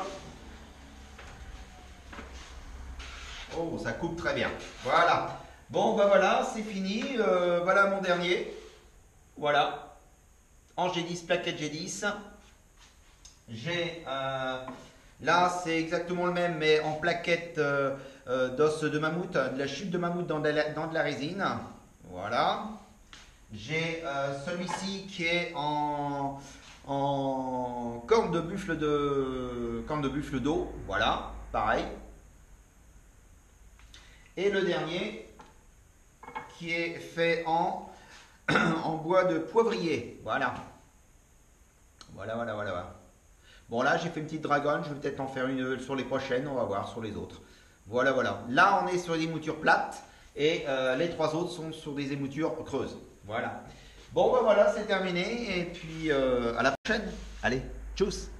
Oh, ça coupe très bien. Voilà. Bon, bah voilà, c'est fini. Voilà mon dernier. Voilà. En G10, plaquette G10. J'ai... là, c'est exactement le même, mais en plaquette d'os de mammouth, de la chute de mammouth dans de la résine. Voilà. J'ai celui-ci qui est en corne de buffle d'eau. Voilà, pareil. Et le dernier qui est fait en bois de poivrier. Voilà. Voilà. Bon, là, j'ai fait une petite dragonne. Je vais peut-être en faire une sur les prochaines. On va voir sur les autres. Voilà. Là, on est sur des moutures plates. Et les 3 autres sont sur des émoutures creuses. Voilà. Bon, ben voilà, c'est terminé. Et puis, à la prochaine. Allez, tchuss!